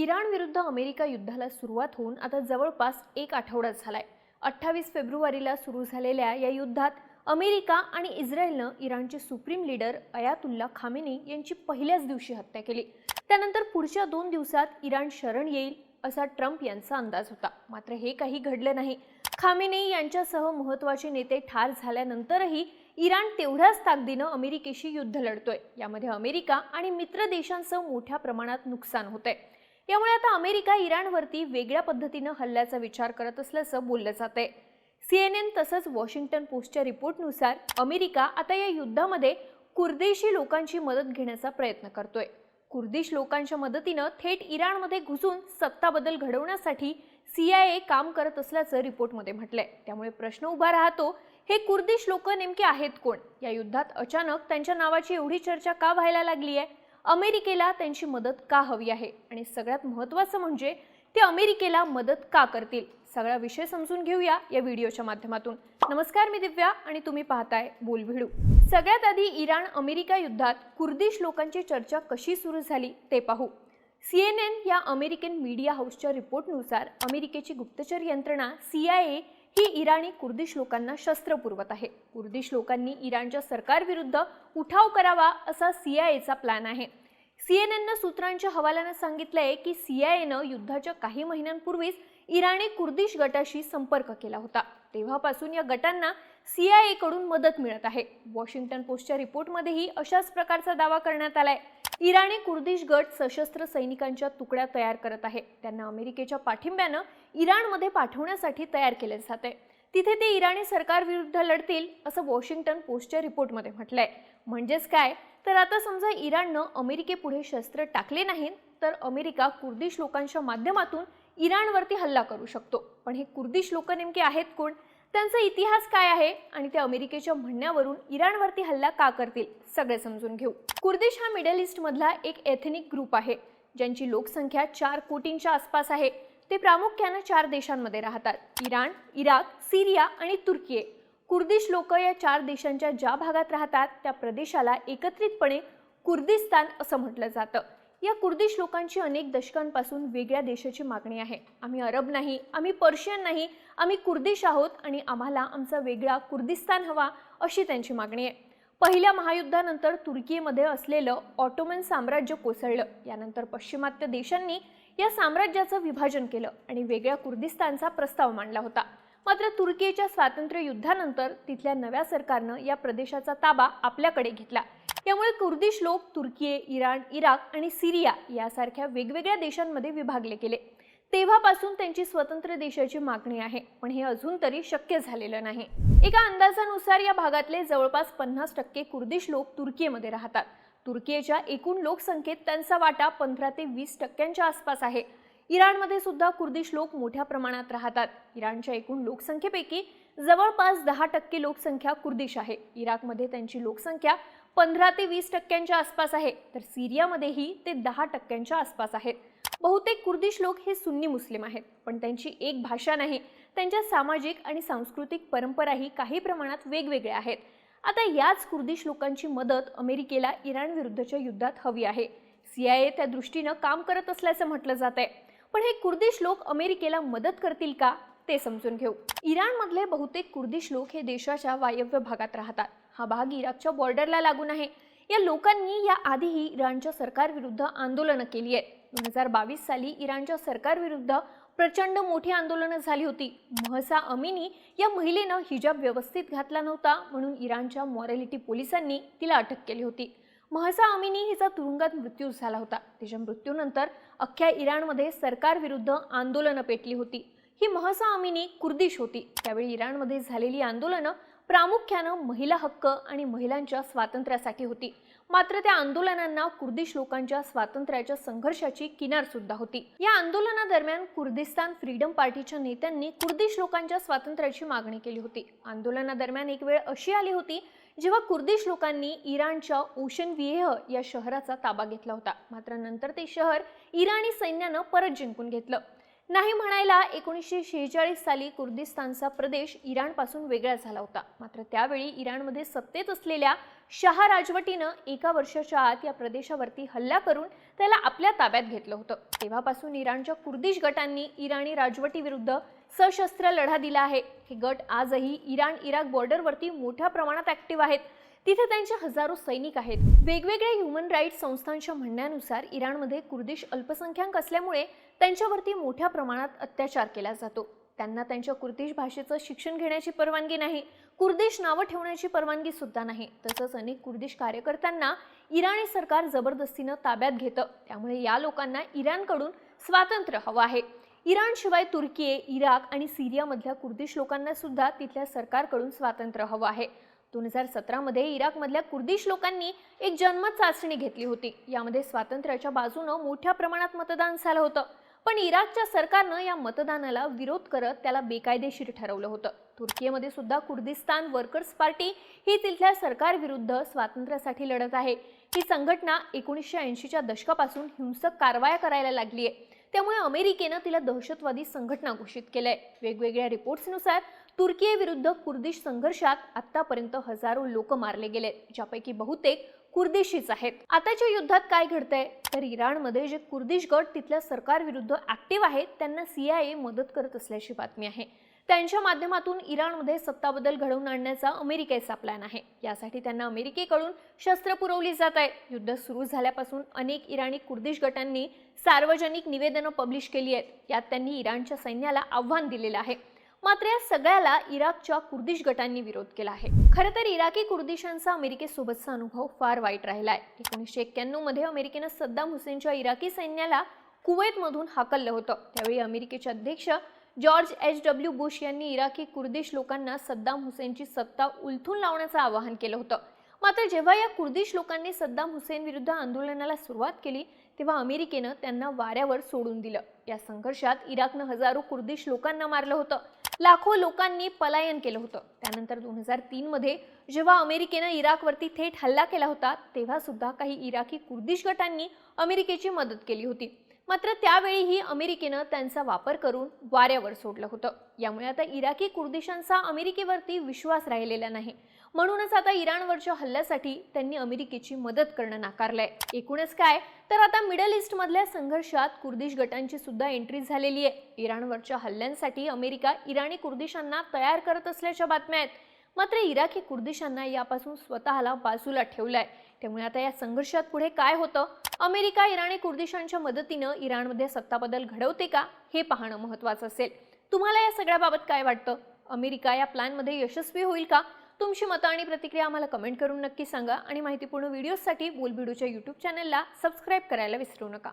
Iran विरुद्ध America युद्धाला सुरुवात होऊन आता जवळपास एक आठवडा झालाय। 28 फेब्रुवारीला सुरू झालेल्या या युद्धात अमेरिका आणि इस्रायलनं इराणचे सुप्रीम लीडर अयातुल्ला खामेनी यांची पहिल्याच दिवशी हत्या केली। त्यानंतर पुढच्या 2 दिवसात इराण शरण येईल असा ट्रम्प यांचा अंदाज होता, मात्र हे काही घडलं नाही। खामेनी यांच्यासह महत्त्वाचे नेते ठार झाल्यानंतरही इराण तेवढ्याच ताकदीनं अमेरिकेशी युद्ध लढतोय। यामध्ये अमेरिका आणि मित्र देशांचं मोठ्या प्रमाणात नुकसान होतंय। यामुळे आता अमेरिका इराणवरती वेगळ्या पद्धतीनं हल्ल्याचा विचार करत असल्याचं बोललं जातंय। CNN तसंच वॉशिंग्टन पोस्टच्या रिपोर्टनुसार अमेरिका आता या युद्धामध्ये कुर्दिशी लोकांची मदत घेण्याचा प्रयत्न करतोय। कुर्दिश लोकांच्या मदतीनं थेट इराणमध्ये घुसून सत्ता बदल घडवण्यासाठी CIA काम करत असल्याचं रिपोर्टमध्ये म्हटलंय। त्यामुळे प्रश्न उभा राहतो, हे कुर्दिश लोक नेमके आहेत कोण? या युद्धात अचानक त्यांच्या नावाची एवढी चर्चा का व्हायला लागली आहे? अमेरिकेला त्यांची मदत का हवी आहे? आणि सगळ्यात महत्त्वाचं म्हणजे ते अमेरिकेला मदत का करतील? सगळा विषय समजून घेऊया या व्हिडिओच्या माध्यमातून। नमस्कार, मी दिव्या आणि तुम्ही पाहताय बोलभिडू। सगळ्यात आधी इराण अमेरिका युद्धात कुर्दिश लोकांची चर्चा कशी सुरू झाली ते पाहू। CNN या अमेरिकन मीडिया हाऊसच्या रिपोर्टनुसार अमेरिकेची गुप्तचर यंत्रणा CIA ही इराणी कुर्दिश लोकांना शस्त्र पुरवत आहे। कुर्दिश लोकांनी इराणच्या सरकारविरुद्ध उठाव करावा असा CIAचा प्लॅन आहे। CNNनं सूत्रांच्या हवाल्यानं सांगितलंय की CIAनं युद्धाच्या काही महिन्यांपूर्वीच इराणी कुर्दिश गटाशी संपर्क केला होता। तेव्हापासून या गटांना CIA कडून मदत मिळत आहे। वॉशिंग्टन पोस्टच्या रिपोर्टमध्येही अशाच प्रकारचा दावा करण्यात आलाय। इराणी कुर्दिश गट सशस्त्र सैनिकांच्या तुकड्या तयार करत आहे। त्यांना अमेरिकेच्या पाठिंब्यानं इराणमध्ये पाठवण्यासाठी तयार केले जाते। तिथे ते इराणी सरकारविरुद्ध लढतील असं वॉशिंग्टन पोस्टच्या रिपोर्टमध्ये म्हटलंय। म्हणजेच काय, तर आता समजा इराणनं अमेरिकेपुढे शस्त्र टाकले नाहीत तर अमेरिका कुर्दिश लोकांच्या माध्यमातून इराणवरती हल्ला करू शकतो। पण हे कुर्दिश लोक नेमके आहेत कोण? त्यांचा इतिहास काय आहे आणि ते अमेरिकेच्या म्हणण्यावरून इराणवरती हल्ला का करतील? सगळे समजून घेऊ। कुर्दिश हा मिडल ईस्ट मधला एक एथनिक ग्रुप आहे, ज्यांची लोकसंख्या 4 कोटींच्या आसपास आहे। ते प्रामुख्याने 4 देशांमध्ये राहतात: इराण, इराक, सीरिया आणि तुर्की। कुर्दिश लोक या 4 देशांच्या ज्या भागात राहतात त्या प्रदेशाला एकत्रितपणे कुर्दिस्तान असं म्हटलं जातं। या कुर्दिश लोकांची अनेक दशकांपासून वेगळ्या देशाची मागणी आहे। आम्ही अरब नाही, आम्ही पर्शियन नाही, आम्ही कुर्दिश आहोत आणि आम्हाला आमचा वेगळा कुर्दिस्तान हवा, अशी त्यांची मागणी आहे। पहिल्या महायुद्धानंतर तुर्कीमध्ये असलेलं ऑटोमन साम्राज्य कोसळलं। यानंतर पश्चिमात्य देशांनी या साम्राज्याचं विभाजन केलं आणि वेगळ्या कुर्दिस्तानचा प्रस्ताव मांडला होता। मात्र तुर्कीच्या स्वातंत्र्य युद्धानंतर तिथल्या नव्या सरकारनं या प्रदेशाचा ताबा आपल्याकडे घेतला। यामुळे कुर्दिश लोक तुर्की, इराण, इराक आणि सीरिया यासारख्या वेगवेगळ्या देशांमध्ये विभागले गेले। तेव्हापासून त्यांची स्वतंत्र देशाची मागणी आहे, पण हे अजून तरी शक्य झालेलं नाही। एका अंदाजानुसार या भागातले जवळपास 50% कुर्दिश लोक तुर्कीमध्ये राहतात। तुर्कीच्या एकूण लोकसंख्येत त्यांचा वाटा 15 ते 20% आसपास आहे। इराणमध्ये सुद्धा कुर्दिश लोक मोठ्या प्रमाणात राहतात। इराणच्या एकूण लोकसंख्येपैकी जवळपास 10% लोकसंख्या कुर्दिश आहे। इराकमध्ये त्यांची लोकसंख्या 15 ते 20% आसपास आहे, तर सीरियामध्येही ते 10% आसपास आहेत। बहुतेक कुर्दिश लोक हे सुन्नी मुस्लिम आहेत, पण त्यांची एक भाषा नाही। त्यांच्या सामाजिक आणि सांस्कृतिक परंपराही काही प्रमाणात वेगवेगळ्या आहेत। आता याच कुर्दिश लोकांची मदत अमेरिकेला इराण विरुद्धच्या युद्धात हवी आहे। CIA त्या दृष्टीनं काम करत असल्याचं म्हटलं जातंय। पण हे कुर्दिश लोक अमेरिकेला मदत करतील का ते समजून घेऊ। इराणमधले बहुतेक कुर्दिश लोक हे देशाच्या वायव्य भागात राहतात। हा भाग इराकच्या बॉर्डरला लागून आहे। या लोकांनी या आधीही इराणच्या सरकारविरुद्ध आंदोलनं केली आहेत। 2022 साली इराणच्या सरकारविरुद्ध प्रचंड मोठी आंदोलनं झाली होती। महसा अमिनी या महिलेनं हिजाब व्यवस्थित घातला नव्हता म्हणून इराणच्या मॉरॅलिटी पोलिसांनी तिला अटक केली होती। महसा अमिनी हिचा तुरुंगात मृत्यू झाला होता। तिच्या मृत्यूनंतर अख्ख्या इराणमध्ये सरकारविरुद्ध आंदोलनं पेटली होती। ही महसा अमिनी कुर्दिश होती। त्यावेळी इराणमध्ये झालेली आंदोलनं प्रामुख्यानं महिला हक्क आणि महिलांच्या स्वातंत्र्यासाठी होती। मात्र त्या आंदोलनांना कुर्दिश लोकांच्या स्वातंत्र्याच्या संघर्षाची किनार सुद्धा होती। या आंदोलनादरम्यान कुर्दिस्तान फ्रीडम पार्टीच्या नेत्यांनी कुर्दिश लोकांच्या स्वातंत्र्याची मागणी केली होती। आंदोलनादरम्यान एक वेळ अशी आली होती जेव्हा कुर्दिश लोकांनी इराणच्या ओशन व्हिएह या शहराचा ताबा घेतला होता। मात्र नंतर ते शहर इराणी सैन्यानं परत जिंकून घेतलं। नाही म्हणायला 1946 साली कुर्दिस्तानचा प्रदेश इराणपासून वेगळा झाला होता. मात्र त्यावेळी इराणमध्ये सत्तेत असलेल्या शाह राजवटीनं एका वर्षाच्या आत या प्रदेशावरती हल्ला करून त्याला आपल्या ताब्यात घेतलं होतं. तेव्हापासून इराणच्या कुर्दिश गटांनी इराणी राजवटीविरुद्ध सशस्त्र लढा दिला आहे. हे गट आजही इराण-इराक बॉर्डरवरती मोठ्या प्रमाणात ॲक्टिव्ह आहेत. तिथे त्यांचे हजारो सैनिक आहेत. वेगवेगळ्या ह्युमन राईट्स संस्थांच्या म्हणण्यानुसार इराणमध्ये कुर्दिश अल्पसंख्याक असल्यामुळे त्यांच्यावरती मोठ्या प्रमाणात अत्याचार केला जातो. त्यांना त्यांच्या कुर्दिश भाषेचं शिक्षण घेण्याची परवानगी नाही, कुर्दिश नावं ठेवण्याची परवानगी सुद्धा नाही. तसंच अनेक कुर्दिश कार्यकर्त्यांना इराणी सरकार जबरदस्तीनं ताब्यात घेतं. त्यामुळे या लोकांना इराणकडून स्वातंत्र्य हवं आहे. इराणशिवाय तुर्की, इराक आणि सिरियामधल्या कुर्दिश लोकांना सुद्धा तिथल्या सरकारकडून स्वातंत्र्य हवं आहे. 2017 मध्ये इराकमधल्या कुर्दिश लोकांनी एक जनमत चाचणी घेतली होती. यामध्ये स्वातंत्र्याच्या बाजूनं मोठ्या प्रमाणात मतदान झालं होतं. पण इराकच्या सरकारनं या मतदानाला विरोध करत त्याला बेकायदेशीर ठरवलं होतं. तुर्कीमध्ये सुद्धा कुर्दिस्तान वर्कर्स पार्टी ही तिथल्या सरकारविरुद्ध स्वातंत्र्यासाठी लढत आहे. ही संघटना 1980च्या दशकापासून हिंसक कारवाया करायला लागली आहे. त्यामुळे अमेरिकेनं तिला दहशतवादी संघटना घोषित केलंय. वेगवेगळ्या रिपोर्ट्सनुसार तुर्कीविरुद्ध कुर्दिश संघर्षात आतापर्यंत हजारो लोक मारले गेले, ज्यापैकी बहुतेक कुर्दिशीच आहेत. आताच्या युद्धात काय घडतंय तर इराणमध्ये जे कुर्दिश गट तिथल्या सरकारविरुद्ध ऍक्टिव्ह आहेत त्यांना CIA मदत करत असल्याची बातमी आहे. त्यांच्या माध्यमातून इराणमध्ये सत्ताबदल घडवून आणण्याचा अमेरिकेचा प्लॅन आहे. यासाठी त्यांना अमेरिकेकडून शस्त्र पुरवली जात आहेत. युद्ध सुरू झाल्यापासून अनेक इराणी कुर्दिश गटांनी सार्वजनिक निवेदनं पब्लिश केली आहेत. यात त्यांनी इराणच्या सैन्याला आव्हान दिलेलं आहे. मात्र या सगळ्याला इराकच्या कुर्दिश गटांनी विरोध केला आहे. खरं तर इराकी कुर्दिशांचा अमेरिकेसोबतचा अनुभव फार वाईट राहिलाय. 1991 मध्ये अमेरिकेनं सद्दाम हुसेनच्या इराकी सैन्याला कुवेतमधून हाकललं होतं. त्यावेळी अमेरिकेचे अध्यक्ष जॉर्ज H.W. बुश यांनी इराकी कुर्दिश लोकांना सद्दाम हुसेनची सत्ता उलथून लावण्याचं आवाहन केलं होतं. मात्र जेव्हा या कुर्दिश लोकांनी सद्दाम हुसेन विरुद्ध आंदोलनाला सुरुवात केली तेव्हा अमेरिकेनं त्यांना वाऱ्यावर सोडून दिलं. या संघर्षात इराकनं हजारो कुर्दिश लोकांना मारलं होतं. लाखो लोकांनी पलायन केलं होतं. त्यानंतर 2003 मध्ये जेव्हा अमेरिकेनं इराकवरती थेट हल्ला केला होता तेव्हा सुद्धा काही इराकी कुर्दिश गटांनी अमेरिकेची मदत केली होती. मात्र त्यावेळीही अमेरिकेनं त्यांचा वापर करून वाऱ्यावर सोडलं होतं. यामुळे आता इराकी कुर्दिशांचा अमेरिकेवरती विश्वास राहिलेला नाही. म्हणूनच आता इराणवरच्या हल्ल्यासाठी त्यांनी अमेरिकेची मदत करणं नाकारलंय. एकूणच काय तर आता मिडल ईस्ट मधल्या संघर्षात कुर्दिश गटांची सुद्धा एंट्री झालेली आहे. इराणवरच्या हल्ल्यांसाठी अमेरिका इराणी कुर्दिशांना तयार करत असल्याच्या बातम्या आहेत. मात्र इराकी कुर्दिशांना यापासून स्वतःला बाजूला ठेवलंय. त्यामुळे आता या संघर्षात पुढे काय होतं, अमेरिका इराणी कुर्दिशांच्या मदतीनं इराणमध्ये सत्ताबदल घडवते का हे पाहणं महत्त्वाचं असेल. तुम्हाला या सगळ्याबाबत काय वाटतं? अमेरिका या प्लॅनमध्ये यशस्वी होईल का? तुमची मतं आणि प्रतिक्रिया आम्हाला कमेंट करून नक्की सांगा आणि माहितीपूर्ण व्हिडिओसाठी बोलबिडूच्या YouTube चॅनलला सबस्क्राईब करायला विसरू नका.